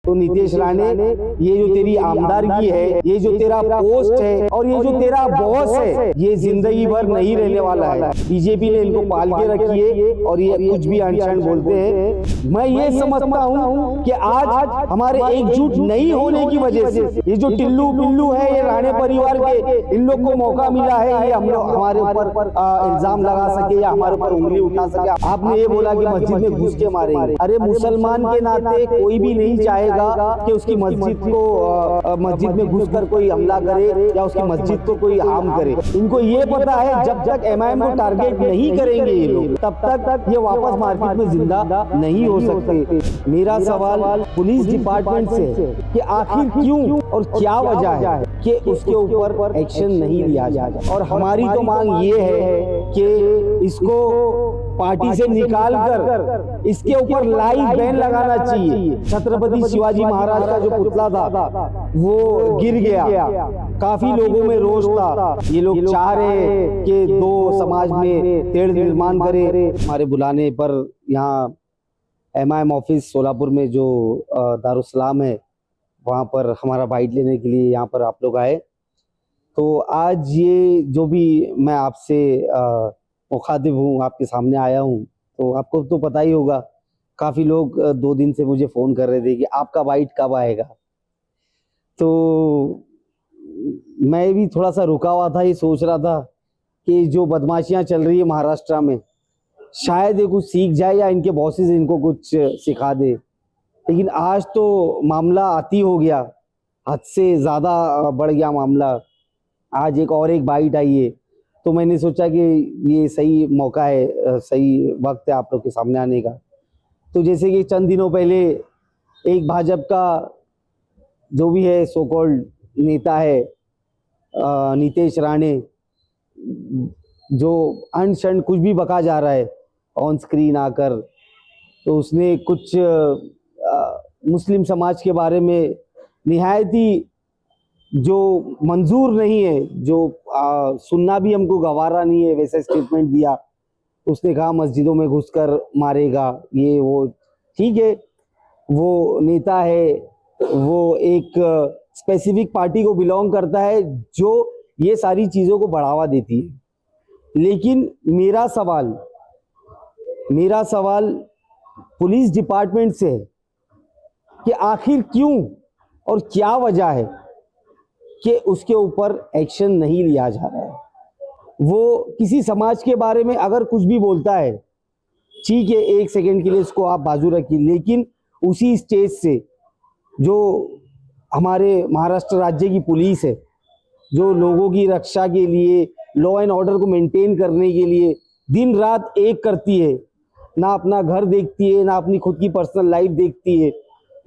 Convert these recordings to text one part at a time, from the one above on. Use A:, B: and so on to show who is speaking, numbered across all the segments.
A: तो नीतीश राणे, ये जो तेरी आमदारगी है, ये जो तेरा पोस्ट है और ये जो तेरा बॉस है, ये जिंदगी भर नहीं रहने वाला है। बीजेपी ने इनको पाल के रखी है और ये कुछ भी अनशन बोलते हैं। मैं ये समझता हूँ कि आज हमारे एकजुट नहीं होने की वजह से ये जो टिल्लू पिल्लू है, ये राणे परिवार के, इन लोग को मौका मिला है ये हम लोग हमारे ऊपर इल्जाम लगा सके या हमारे ऊपर उंगली उठा सके। आपने ये बोला कि मस्जिद में घुस के मारेंगे। अरे मुसलमान के नाते कोई भी नहीं चाहेगा कि उसकी मस्जिद में घुसकर कोई हमला करे या उसकी मस्जिद को कोई हार्म करे। इनको ये पता है जब तक एमआईएम को टारगेट नहीं करेंगे ये लोग, तब तक ये वापस मार्केट में जिंदा नहीं हो सकते। मेरा सवाल पुलिस डिपार्टमेंट से कि आखिर क्यों और क्या वजह है कि उसके ऊपर एक्शन नहीं लिया जाए। और हमारी तो मांग ये है कि इसको पार्टी से निकाल कर इसके ऊपर लाइव बैन लगाना चाहिए। छत्रपति शिवाजी महाराज का जो पुतला था वो गिर गया, काफी लोगों में रोष था। ये लोग चाह रहे हैं कि दो समाज में तेढ़ निर्माण करे। हमारे बुलाने पर यहाँ एमआईएम ऑफिस सोलापुर में जो दारुसलाम है, वहाँ पर हमारा बाइट लेने के लिए यहाँ पर आप लोग आए। तो आज ये जो भी मैं आपसे मुखातिब हूँ, आपके सामने आया हूँ, तो आपको तो पता ही होगा, काफ़ी लोग 2 दिन से मुझे फ़ोन कर रहे थे कि आपका बाइट कब आएगा। तो मैं भी थोड़ा सा रुका हुआ था, ये सोच रहा था कि जो बदमाशियाँ चल रही है महाराष्ट्र में, शायद ये कुछ सीख जाए या इनके बॉसेस इनको कुछ सिखा दे। लेकिन आज तो मामला अति हो गया, हद से ज़्यादा बढ़ गया मामला। आज एक बाइट आई है, तो मैंने सोचा कि ये सही मौका है, सही वक्त है आप लोग के सामने आने का। तो जैसे कि चंद दिनों पहले एक भाजपा का जो भी है सो कॉल्ड नेता है नीतीश राणे, जो अनशन कुछ भी बका जा रहा है ऑन स्क्रीन आकर, तो उसने कुछ मुस्लिम समाज के बारे में निहायत ही जो मंजूर नहीं है, जो सुनना भी हमको गवारा नहीं है, वैसा स्टेटमेंट दिया। उसने कहा मस्जिदों में घुसकर मारेगा, ये वो। ठीक है, वो नेता है, वो एक स्पेसिफिक पार्टी को बिलोंग करता है जो ये सारी चीज़ों को बढ़ावा देती है। लेकिन मेरा सवाल पुलिस डिपार्टमेंट से है कि आखिर क्यों और क्या वजह है कि उसके ऊपर एक्शन नहीं लिया जा रहा है। वो किसी समाज के बारे में अगर कुछ भी बोलता है, ठीक है, 1 सेकंड के लिए इसको आप बाजू रखिए, लेकिन उसी स्टेज से जो हमारे महाराष्ट्र राज्य की पुलिस है, जो लोगों की रक्षा के लिए, लॉ एंड ऑर्डर को मेंटेन करने के लिए दिन रात एक करती है, ना अपना घर देखती है, ना अपनी खुद की पर्सनल लाइफ देखती है,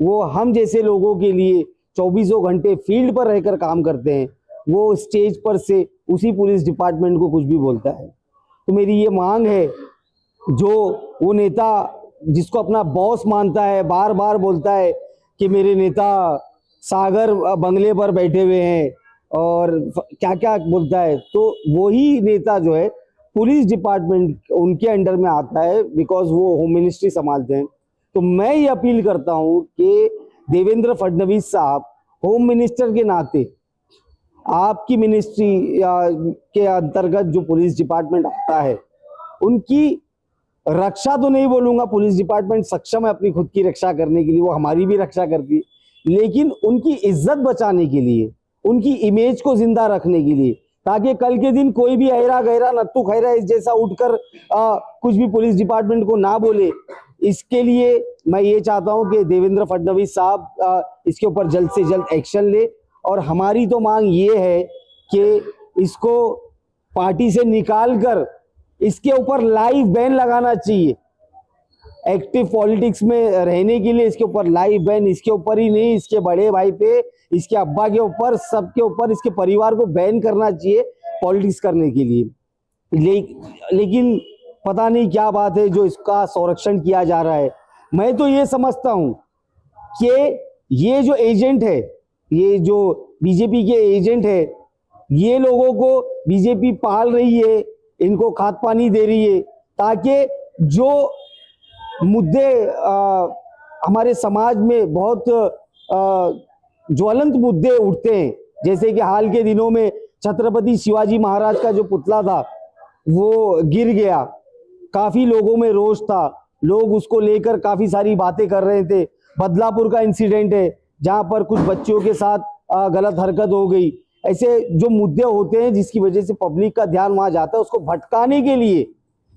A: वो हम जैसे लोगों के लिए 24 घंटे फील्ड पर रहकर काम करते हैं, वो स्टेज पर से उसी पुलिस डिपार्टमेंट को कुछ भी बोलता है। तो मेरी ये मांग है, जो वो नेता जिसको अपना बॉस मानता है, बार बार बोलता है कि मेरे नेता सागर बंगले पर बैठे हुए हैं और क्या क्या बोलता है, तो वही नेता जो है पुलिस डिपार्टमेंट उनके अंडर में आता है, बिकॉज वो होम मिनिस्ट्री संभालते हैं। तो मैं ये अपील करता हूँ कि देवेंद्र फडणवीस साहब होम मिनिस्टर के नाते आपकी मिनिस्ट्री के अंतर्गत जो पुलिस डिपार्टमेंट आता है, उनकी रक्षा तो नहीं बोलूँगा, पुलिस डिपार्टमेंट सक्षम है अपनी खुद की रक्षा करने के लिए, वो हमारी भी रक्षा करती है, लेकिन उनकी इज्जत बचाने के लिए, उनकी इमेज को जिंदा रखने के लिए, ताकि कल के दिन कोई भी ऐरा गहरा नत्थु खैरा इस जैसा उठकर कुछ भी पुलिस डिपार्टमेंट को ना बोले। इसके लिए मैं ये चाहता हूं कि देवेंद्र फडणवीस साहब इसके ऊपर जल्द से जल्द एक्शन ले। और हमारी तो मांग ये है कि इसको पार्टी से निकालकर इसके ऊपर लाइव बैन लगाना चाहिए। एक्टिव पॉलिटिक्स में रहने के लिए इसके ऊपर लाइव बैन, इसके ऊपर ही नहीं, इसके बड़े भाई पे, इसके अब्बा के ऊपर, सबके ऊपर, इसके परिवार को बैन करना चाहिए पॉलिटिक्स करने के लिए। लेकिन पता नहीं क्या बात है जो इसका संरक्षण किया जा रहा है। मैं तो ये समझता हूं कि ये जो एजेंट है, ये जो बीजेपी के एजेंट है, ये लोगों को बीजेपी पाल रही है, इनको खाद पानी दे रही है, ताकि जो मुद्दे हमारे समाज में बहुत ज्वलंत मुद्दे उठते हैं, जैसे कि हाल के दिनों में छत्रपति शिवाजी महाराज का जो पुतला था वो गिर गया, काफी लोगों में रोष था, लोग उसको लेकर काफी सारी बातें कर रहे थे। बदलापुर का इंसिडेंट है जहां पर कुछ बच्चों के साथ गलत हरकत हो गई। ऐसे जो मुद्दे होते हैं जिसकी वजह से पब्लिक का ध्यान वहां जाता है, उसको भटकाने के लिए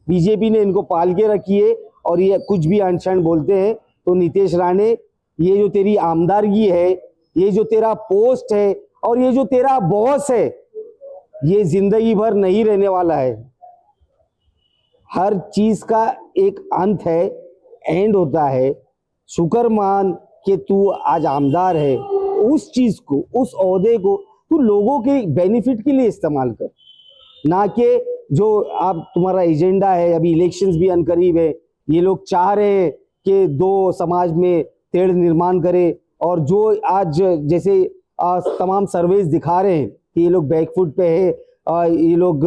A: बीजेपी ने इनको पाल के रखी है और ये कुछ भी अनशन बोलते हैं। तो नीतीश राणे, ये जो तेरी आमदारगी है, ये जो तेरा पोस्ट है और ये जो तेरा बॉस है, ये जिंदगी भर नहीं रहने वाला है। हर चीज का एक अंत है, एंड होता है। शुक्र मान कि तू आज आमदार है, उस चीज को, उस ओहदे को तू लोगों के बेनिफिट के लिए इस्तेमाल कर, ना कि जो आप तुम्हारा एजेंडा है। अभी इलेक्शंस भी अनकरीब है, ये लोग चाह रहे हैं कि दो समाज में तेढ़ निर्माण करे, और जो आज जैसे तमाम सर्वेस दिखा रहे हैं कि ये लोग बैकफुट पे है, ये लोग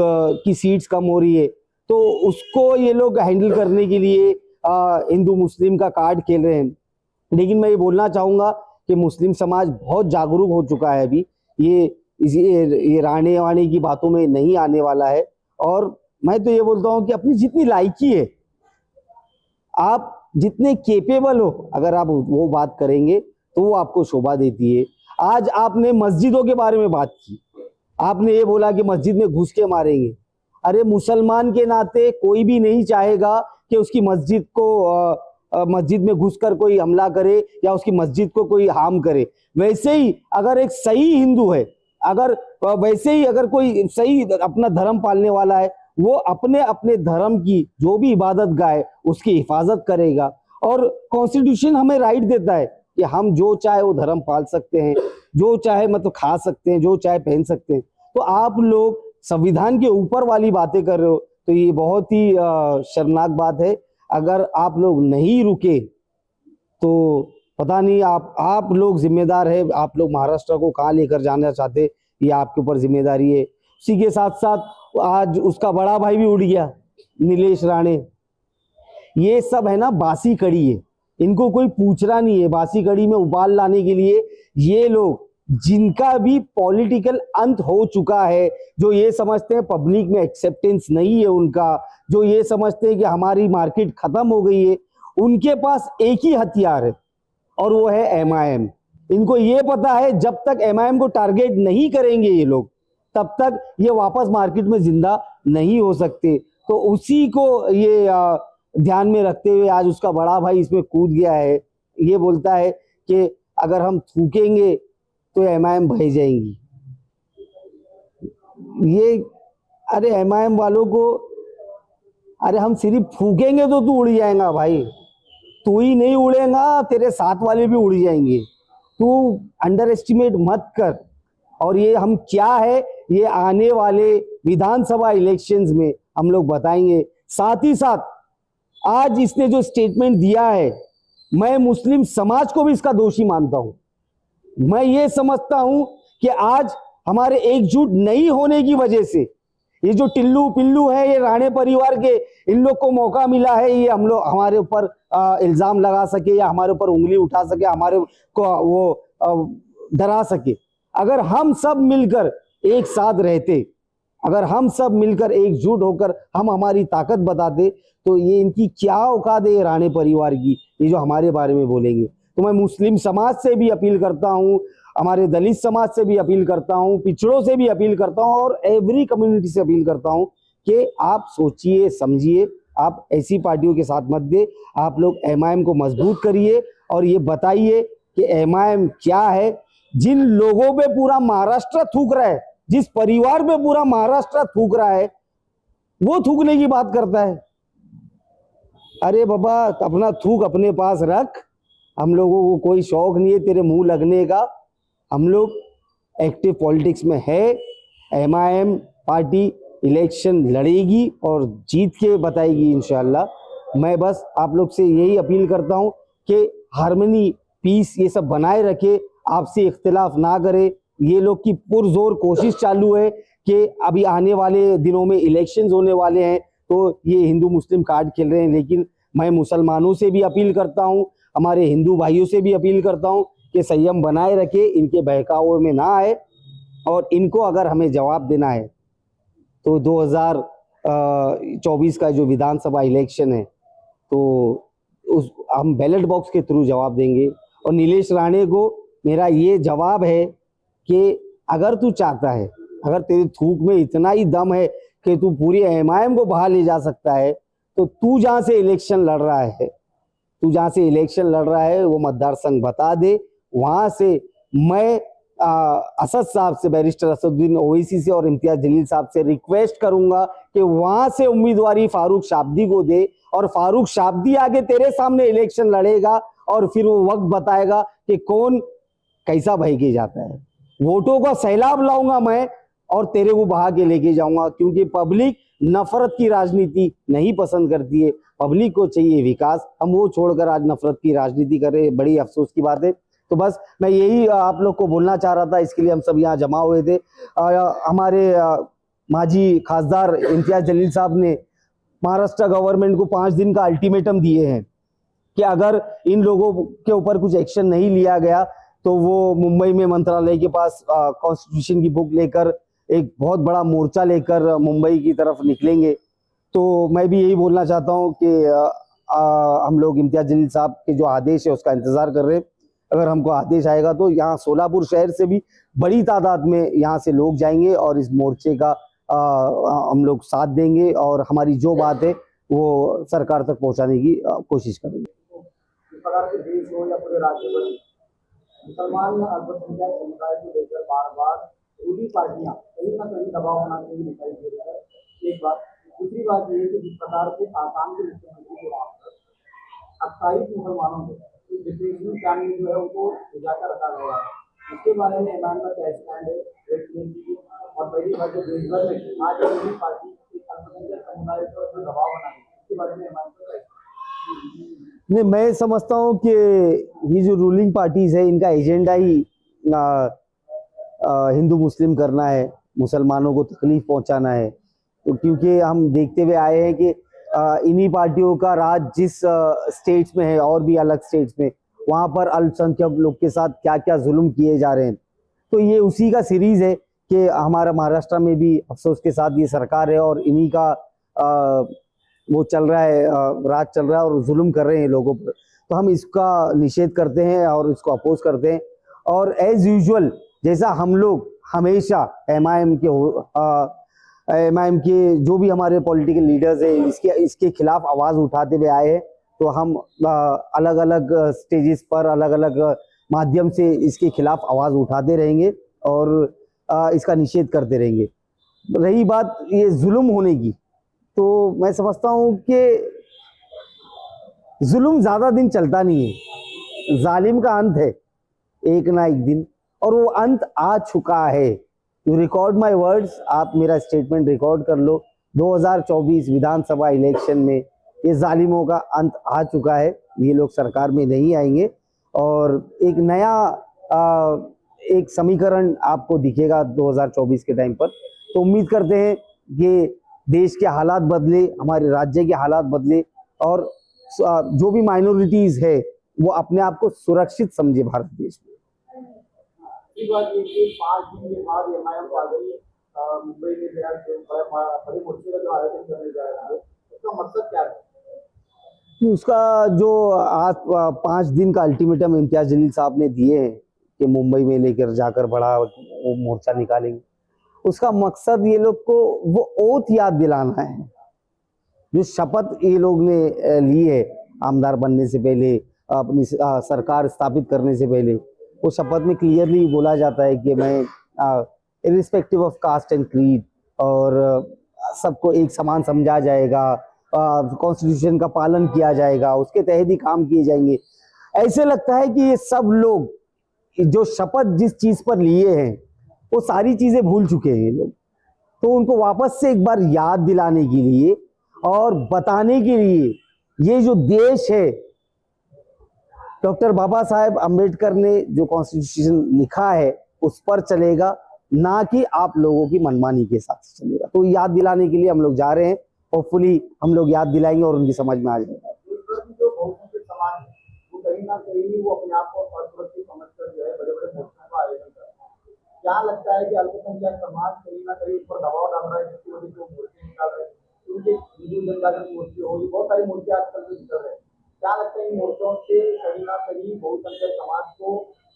A: की सीट्स कम हो रही है, तो उसको ये लोग हैंडल करने के लिए हिंदू मुस्लिम का कार्ड खेल रहे हैं। लेकिन मैं ये बोलना चाहूँगा कि मुस्लिम समाज बहुत जागरूक हो चुका है अभी, ये राणे वाणे की बातों में नहीं आने वाला है। और मैं तो ये बोलता हूँ कि अपनी जितनी लायकी है, आप जितने केपेबल हो, अगर आप वो बात करेंगे तो वो आपको शोभा देती है। आज आपने मस्जिदों के बारे में बात की, आपने ये बोला कि मस्जिद में घुस के मारेंगे। अरे मुसलमान के नाते कोई भी नहीं चाहेगा कि उसकी मस्जिद को मस्जिद में घुसकर कोई हमला करे या उसकी मस्जिद को कोई हार्म करे। वैसे ही अगर एक सही हिंदू है, वैसे ही अगर कोई सही अपना धर्म पालने वाला है, वो अपने अपने धर्म की जो भी इबादत गाह है उसकी हिफाजत करेगा। और कॉन्स्टिट्यूशन हमें राइट देता है कि हम जो चाहे वो धर्म पाल सकते हैं, जो चाहे मतलब खा सकते हैं, जो चाहे पहन सकते हैं। तो आप लोग संविधान के ऊपर वाली बातें कर रहे हो, तो ये बहुत ही शर्मनाक बात है। अगर आप लोग नहीं रुके तो पता नहीं आप लोग जिम्मेदार है, आप लोग महाराष्ट्र को कहाँ लेकर जाना चाहते, ये आपके ऊपर जिम्मेदारी है। उसी के साथ साथ आज उसका बड़ा भाई भी उड़ गया, नीलेश राणे। ये सब है ना बासी कड़ी है, इनको कोई पूछना नहीं है। बासी कड़ी में उबाल लाने के लिए ये लोग, जिनका भी पॉलिटिकल अंत हो चुका है, जो ये समझते हैं पब्लिक में एक्सेप्टेंस नहीं है उनका, जो ये समझते हैं कि हमारी मार्केट खत्म हो गई है, उनके पास एक ही हथियार है और वो है एमआईएम। इनको ये पता है जब तक एमआईएम को टारगेट नहीं करेंगे ये लोग, तब तक ये वापस मार्केट में जिंदा नहीं हो सकते। तो उसी को ये ध्यान में रखते हुए आज उसका बड़ा भाई इसमें कूद गया है। ये बोलता है कि अगर हम थूकेंगे तो एमआईएम बह जाएंगी। ये अरे एमआईएम वालों को, अरे हम सिर्फ फूकेंगे तो तू उड़ जाएगा भाई, तू ही नहीं उड़ेगा, तेरे साथ वाले भी उड़ जाएंगे। तू अंडर एस्टिमेट मत कर। और ये हम क्या है, ये आने वाले विधानसभा इलेक्शंस में हम लोग बताएंगे। साथ ही साथ आज इसने जो स्टेटमेंट दिया है, मैं मुस्लिम समाज को भी इसका दोषी मानता हूं। मैं ये समझता हूं कि आज हमारे एकजुट नहीं होने की वजह से ये जो टिल्लू पिल्लू है, ये राणे परिवार के, इन लोग को मौका मिला है, ये हम लोग हमारे ऊपर इल्जाम लगा सके या हमारे ऊपर उंगली उठा सके, हमारे को वो डरा सके। अगर हम सब मिलकर एक साथ रहते, अगर हम सब मिलकर एकजुट होकर हम हमारी ताकत बताते, तो ये इनकी क्या औकात है राणे परिवार की, ये जो हमारे बारे में बोलेंगे। तो मैं मुस्लिम समाज से भी अपील करता हूँ, हमारे दलित समाज से भी अपील करता हूँ, पिछड़ों से भी अपील करता हूँ और एवरी कम्युनिटी से अपील करता हूँ कि आप सोचिए समझिए, आप ऐसी पार्टियों के साथ मत दे। आप लोग एमआईएम को मजबूत करिए और ये बताइए कि एमआईएम क्या है। जिन लोगों पे पूरा महाराष्ट्र थूक रहा है, जिस परिवार पे पूरा महाराष्ट्र थूक रहा है, वो थूकने की बात करता है। अरे बाबा, अपना थूक अपने पास रख, हम लोगों को कोई शौक नहीं है तेरे मुंह लगने का। हम लोग एक्टिव पॉलिटिक्स में है। एमआईएम पार्टी इलेक्शन लड़ेगी और जीत के बताएगी इंशाल्लाह। मैं बस आप लोग से यही अपील करता हूं कि हार्मनी, पीस ये सब बनाए रखे, आपसे इख्तिलाफ ना करे। ये लोग की पुरजोर कोशिश चालू है कि अभी आने वाले दिनों में इलेक्शंस होने वाले हैं, तो ये हिंदू मुस्लिम कार्ड खेल रहे हैं। लेकिन मैं मुसलमानों से भी अपील करता हूं, हमारे हिंदू भाइयों से भी अपील करता हूं कि कि संयम बनाए रखे, इनके बहकावे में ना आए, और इनको अगर हमें जवाब देना है तो 2024 का जो विधानसभा इलेक्शन है तो उस हम बैलेट बॉक्स के थ्रू जवाब देंगे। और नीलेश राणे को मेरा ये जवाब है कि अगर तू चाहता है, अगर तेरे थूक में इतना ही दम है कि तू पूरी एमआईएम को बाहर ले जा सकता है, तो तू जहां से इलेक्शन लड़ रहा है, वो मतदार संघ बता दे। वहां से मैं असद साहब से, बैरिस्टर असदुद्दीन ओवैसी से और इम्तियाज जलील साहब से रिक्वेस्ट करूंगा कि वहां से उम्मीदवारी फारूक शाब्दी को दे, और फारूक शाब्दी आगे तेरे सामने इलेक्शन लड़ेगा, और फिर वो वक्त बताएगा कि कौन कैसा बह के जाता है। वोटों का सैलाब लाऊंगा मैं और तेरे को बहा के लेके जाऊंगा, क्योंकि पब्लिक नफरत की राजनीति नहीं पसंद करती है, पब्लिक को चाहिए विकास। हम वो छोड़कर आज नफरत की राजनीति कर रहे हैं, बड़ी अफसोस की बात है। तो बस मैं यही आप लोग को बोलना चाह रहा था, इसके लिए हम सब यहाँ जमा हुए थे। हमारे माजी खासदार इम्तियाज जलील साहब ने महाराष्ट्र गवर्नमेंट को 5 दिन का अल्टीमेटम दिए हैं कि अगर इन लोगों के ऊपर कुछ एक्शन नहीं लिया गया तो वो मुंबई में मंत्रालय के पास कॉन्स्टिट्यूशन की बुक लेकर एक बहुत बड़ा मोर्चा लेकर मुंबई की तरफ निकलेंगे। तो मैं भी यही बोलना चाहता हूँ कि हम लोग इम्तियाज जलील साहब के जो आदेश है उसका इंतजार कर रहे हैं। अगर हमको आदेश आएगा तो यहाँ सोलापुर शहर से भी बड़ी तादाद में यहाँ से लोग जाएंगे और इस मोर्चे का हम लोग साथ देंगे, और हमारी जो बात है वो सरकार तक पहुँचाने की कोशिश करेंगे।
B: देश हो या पूरे राज्य में मुसलमान अल्पसंख्यक समुदाय को लेकर बार बार विरोधी पार्टियां कहीं ना कहीं दबाव बनाते हुए दिखाई दे रही है। एक बात, दूसरी बात ये है कि जिस प्रकार से आसाम के मुख्यमंत्री को वहां पर 28 मुसलमानों को डिटेंशन कैंप में जो है उनको भिजाकर रखा गया है, इसके बारे में एमआईएम का क्या स्टैंड है? और पहली बात, जो देश भर में आज विरोधी पार्टी अल्पसंख्यक समुदाय पर जो दबाव बना है इसके बारे में एमआईएम का क्या?
A: नहीं, मैं समझता हूँ कि ये जो रूलिंग पार्टीज है इनका एजेंडा ही हिंदू मुस्लिम करना है, मुसलमानों को तकलीफ पहुंचाना है। तो क्योंकि हम देखते हुए आए हैं कि इन्हीं पार्टियों का राज जिस स्टेट्स में है और भी अलग स्टेट्स में, वहाँ पर अल्पसंख्यक लोग के साथ क्या क्या जुल्म किए जा रहे हैं। तो ये उसी का सीरीज है कि हमारा महाराष्ट्र में भी अफसोस के साथ ये सरकार है और इन्हीं का वो चल रहा है, राज चल रहा है और जुल्म कर रहे हैं लोगों पर। तो हम इसका निषेध करते हैं और इसको अपोज करते हैं। और एज यूजुअल जैसा हम लोग हमेशा एमआईएम के जो भी हमारे पॉलिटिकल लीडर्स हैं इसके खिलाफ आवाज़ उठाते हुए आए हैं, तो हम अलग अलग स्टेजेस पर अलग अलग माध्यम से इसके खिलाफ आवाज़ उठाते रहेंगे और इसका निषेध करते रहेंगे। रही बात ये जुल्म होने की, तो मैं समझता हूँ कि जुल्म ज़्यादा दिन चलता नहीं है, जालिम का अंत है एक ना एक दिन, और वो अंत आ चुका है। यू रिकॉर्ड माय वर्ड्स, आप मेरा स्टेटमेंट रिकॉर्ड कर लो। 2024 विधानसभा इलेक्शन में ये जालिमों का अंत आ चुका है, ये लोग सरकार में नहीं आएंगे और एक नया एक समीकरण आपको दिखेगा 2024 के टाइम पर। तो उम्मीद करते हैं कि देश के हालात बदले, हमारे राज्य के हालात बदले और जो भी माइनॉरिटीज है वो अपने आप को सुरक्षित समझे भारत देश में।
B: बात ये कि 5 दिन के बाद एमआईएम मुंबई में बड़े मोर्चे का जो आयोजन करने जा रहा है, उसका मकसद क्या है?
A: उसका जो आज 5 दिन का अल्टीमेटम इम्तियाज जलील साहब ने दिए हैं कि मुंबई में लेकर जाकर बड़ा वो मोर्चा निकालेंगे, उसका मकसद ये लोग को वो ओथ याद दिलाना है जो शपथ ये लोग ने ली है आमदार बनने से पहले, अपनी सरकार स्थापित करने से पहले। वो शपथ में क्लियरली बोला जाता है कि मैं irrespective of caste and creed और सबको एक समान समझा जाएगा, कॉन्स्टिट्यूशन का पालन किया जाएगा, उसके तहत ही काम किए जाएंगे। ऐसे लगता है कि ये सब लोग जो शपथ जिस चीज पर लिए हैं वो सारी चीजें भूल चुके हैं लोग। तो उनको वापस से एक बार याद दिलाने के लिए और बताने के लिए ये जो देश है, डॉक्टर बाबा साहेब अम्बेडकर ने जो कॉन्स्टिट्यूशन लिखा है उस पर चलेगा, ना कि आप लोगों की मनमानी के साथ चलेगा। तो याद दिलाने के लिए हम लोग जा रहे हैं, होपफुली हम लोग याद दिलाएंगे और उनकी समझ में आ जाएगा।
B: जो बहुसंख्यक समाज है वो कहीं ना कहीं वो अपने आप को असुरक्षित समझकर क्या लगता है कि अल्पसंख्यक समाज कहीं ना कहीं उस पर दबाव डाल रहा है, जिसकी वजह से वो मोर्चे निकाल रहे हैं? उनके हिंदू जनजागरण मोर्चे हो, ये बहुत सारे मोर्चे आजकल जो निकल रहे हैं, क्या लगता है इन मोर्चों से कहीं ना कहीं बहुसंख्यक समाज को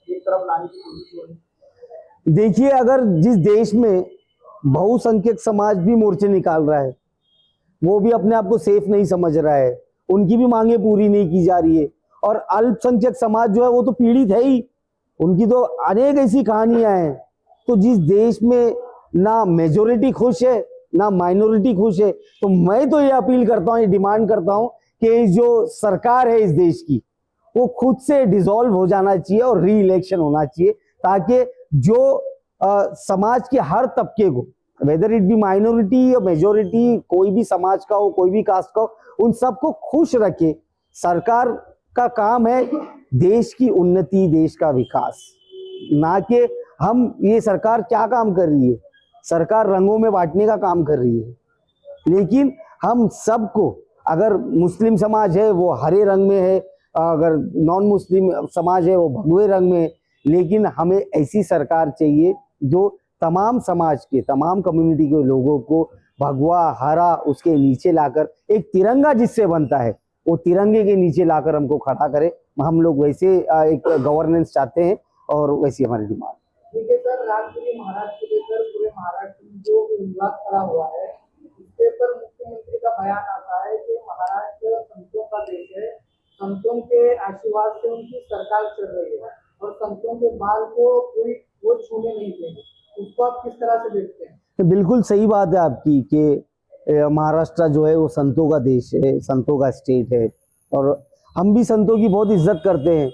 B: एक तरफ लाने की कोशिश हो रही है?
A: देखिए, अगर जिस देश में बहुसंख्यक समाज भी मोर्चे निकाल रहा है, वो भी अपने आप को सेफ नहीं समझ रहा है, उनकी भी मांगे पूरी नहीं की जा रही है, और अल्पसंख्यक समाज जो है वो तो पीड़ित है ही, उनकी तो अनेक ऐसी कहानियां हैं। तो जिस देश में ना मेजोरिटी खुश है ना माइनॉरिटी खुश है, तो मैं तो ये अपील करता हूँ, ये डिमांड करता हूँ कि जो सरकार है इस देश की, वो खुद से डिसॉल्व हो जाना चाहिए और री इलेक्शन होना चाहिए, ताकि जो समाज के हर तबके को, वेदर इट बी माइनॉरिटी या मेजोरिटी, कोई भी समाज का हो, कोई भी कास्ट का हो, उन सबको खुश रखे। सरकार का काम है देश की उन्नति, देश का विकास, ना कि हम, ये सरकार क्या काम कर रही है, सरकार रंगों में बांटने का काम कर रही है। लेकिन हम सबको, अगर मुस्लिम समाज है वो हरे रंग में है, अगर नॉन मुस्लिम समाज है वो भगवे रंग में है, लेकिन हमें ऐसी सरकार चाहिए जो तमाम समाज के, तमाम कम्युनिटी के लोगों को भगवा हरा उसके नीचे लाकर, एक तिरंगा जिससे बनता है वो तिरंगे के नीचे लाकर हमको खड़ा करे। हम लोग वैसे एक गवर्नेंस चाहते हैं और वैसी हमारी डिमांड।
B: ठीक है सर, राजगिरी महाराज को लेकर पूरे महाराष्ट्र में जो विवाद खड़ा हुआ है, इसके पर मुख्यमंत्री का बयान आता है कि महाराष्ट्र संतों का देश है, संतों के आशीर्वाद से उनकी सरकार चल रही है और संतों के बाल को कोई वो छूने नहीं देंगे, उसको आप किस तरह से देखते हैं?
A: बिल्कुल सही बात है आपकी कि महाराष्ट्र जो है वो संतों का देश है, संतों का स्टेट है, और हम भी संतों की बहुत इज्जत करते हैं।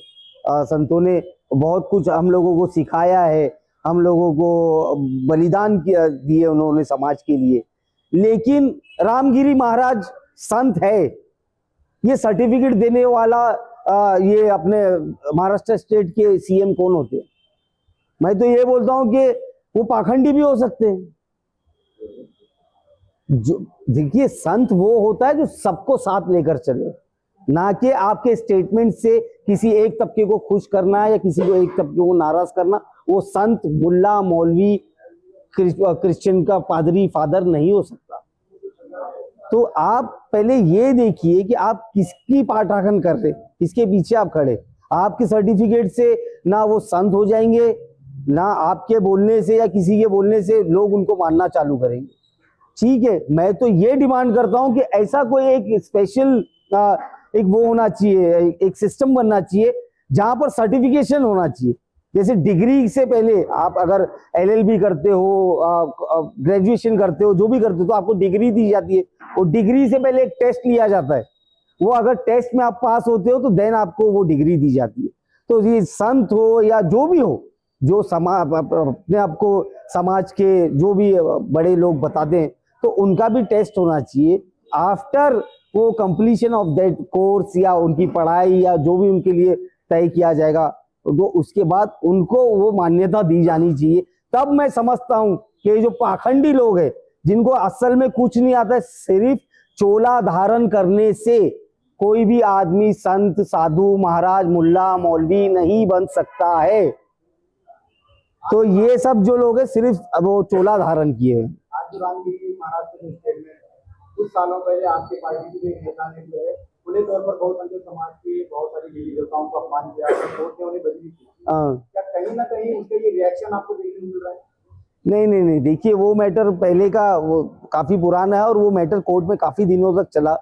A: संतों ने बहुत कुछ हम लोगों को सिखाया है, हम लोगों को बलिदान किया दिए उन्होंने समाज के लिए। लेकिन रामगिरी महाराज संत है, ये सर्टिफिकेट देने वाला ये अपने महाराष्ट्र स्टेट के सीएम कौन होते हैं? मैं तो ये बोलता हूँ कि वो पाखंडी भी हो सकते हैं। जो देखिए, संत वो होता है जो सबको साथ लेकर चले, ना कि आपके स्टेटमेंट से किसी एक तबके को खुश करना है या किसी को एक तबके को नाराज करना। वो संत मुल्ला मौलवी क्रिश्चियन का पादरी फादर नहीं हो सकता। तो आप पहले ये देखिए कि आप किसकी पाठाकन कर रहे, किसके पीछे आप खड़े। आपके सर्टिफिकेट से ना वो संत हो जाएंगे, ना आपके बोलने से या किसी के बोलने से लोग उनको मानना चालू करेंगे। ठीक है, मैं तो ये डिमांड करता हूं कि ऐसा कोई एक स्पेशल एक वो होना चाहिए, एक सिस्टम बनना चाहिए जहां पर सर्टिफिकेशन होना चाहिए। जैसे डिग्री से पहले आप अगर एलएलबी करते हो, ग्रेजुएशन करते हो, जो भी करते हो, तो आपको डिग्री दी जाती है। वो डिग्री से पहले एक टेस्ट लिया जाता है, वो अगर टेस्ट में आप पास होते हो तो देन आपको वो डिग्री दी जाती है। तो ये संत हो या जो भी हो, जो समाज अपने आपको समाज के जो भी बड़े लोग बताते हैं, तो उनका भी टेस्ट होना चाहिए आफ्टर वो कंप्लीशन ऑफ दैट कोर्स या उनकी पढ़ाई या जो भी उनके लिए तय किया जाएगा, तो उसके बाद उनको वो मान्यता दी जानी चाहिए। तब मैं समझता हूं कि जो पाखंडी लोग हैं, जिनको असल में कुछ नहीं आता, सिर्फ चोला धारण करने से कोई भी आदमी संत साधु महाराज मुल्ला मौलवी नहीं बन सकता है। तो ये सब जो लोग हैं सिर्फ वो चोला धारण किए हैं।
B: आज जो रामगिरी महाराज के स्टेटमेंट है, कुछ सालों पहले आपके पार्टी के एक नेता ने जो है खुले तौर पर बहुसंख्यक समाज की बहुत सारी देवी देवताओं का अपमान किया, कोर्ट ने उन्हें बदली की। क्या कहीं ना कहीं उसके लिए रिएक्शन आपको देखने को मिल रहा है?
A: नहीं, देखिए, वो मैटर पहले का वो काफी पुराना है और वो मैटर कोर्ट में काफी दिनों तक चला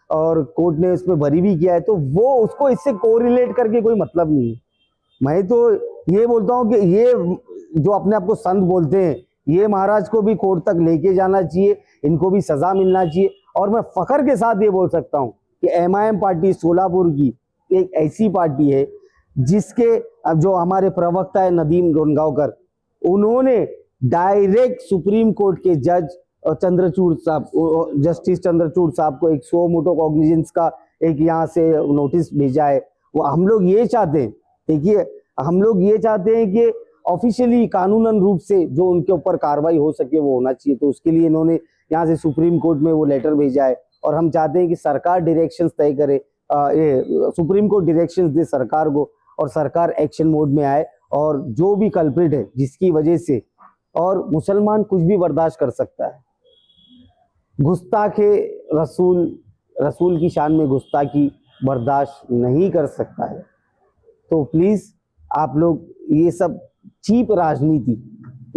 A: और कोर्ट ने उसमें बरी भी किया है, तो वो उसको इससे कोरिलेट करके कोई मतलब नहीं है। मैं तो ये बोलता हूँ कि ये जो अपने आप को संत बोलते हैं, ये महाराज को भी कोर्ट तक लेके जाना चाहिए, इनको भी सजा मिलना चाहिए। और मैं फखर के साथ ये बोल सकता हूँ कि एमआईएम पार्टी सोलापुर की एक ऐसी पार्टी है जिसके अब जो हमारे प्रवक्ता है नदीम रोनगांवकर, उन्होंने डायरेक्ट सुप्रीम कोर्ट के जज चंद्रचूड़ साहब, जस्टिस चंद्रचूड़ साहब को एक सो मोटो कॉग्निजेंस का एक यहाँ से नोटिस भेजा है। वो हम लोग ये चाहते हैं, देखिए, हम लोग ये चाहते हैं कि ऑफिशियली कानूनन रूप से जो उनके ऊपर कार्रवाई हो सके वो होना चाहिए। तो उसके लिए इन्होंने यहाँ से सुप्रीम कोर्ट में वो लेटर भेजा है और हम चाहते हैं कि सरकार डायरेक्शंस तय करे, ये सुप्रीम कोर्ट डायरेक्शंस दे सरकार को और सरकार एक्शन मोड में आए और जो भी कल्प्रिट है जिसकी वजह से, और मुसलमान कुछ भी बर्दाश्त कर सकता है। गुस्ताखे रसूल की शान में गुस्ताखी बर्दाश्त नहीं कर सकता है। तो प्लीज आप लोग ये सब चीप राजनीति,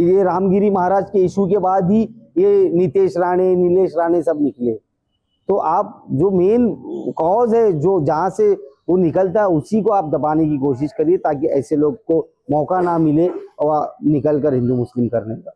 A: ये रामगिरी महाराज के इशू के बाद ही ये नीतीश राणे, नीलेश राणे सब निकले। तो आप जो मेन कॉज है, जो जहाँ से वो निकलता है, उसी को आप दबाने की कोशिश करिए ताकि ऐसे लोग को मौका ना मिले और निकल कर हिंदू मुस्लिम करने का।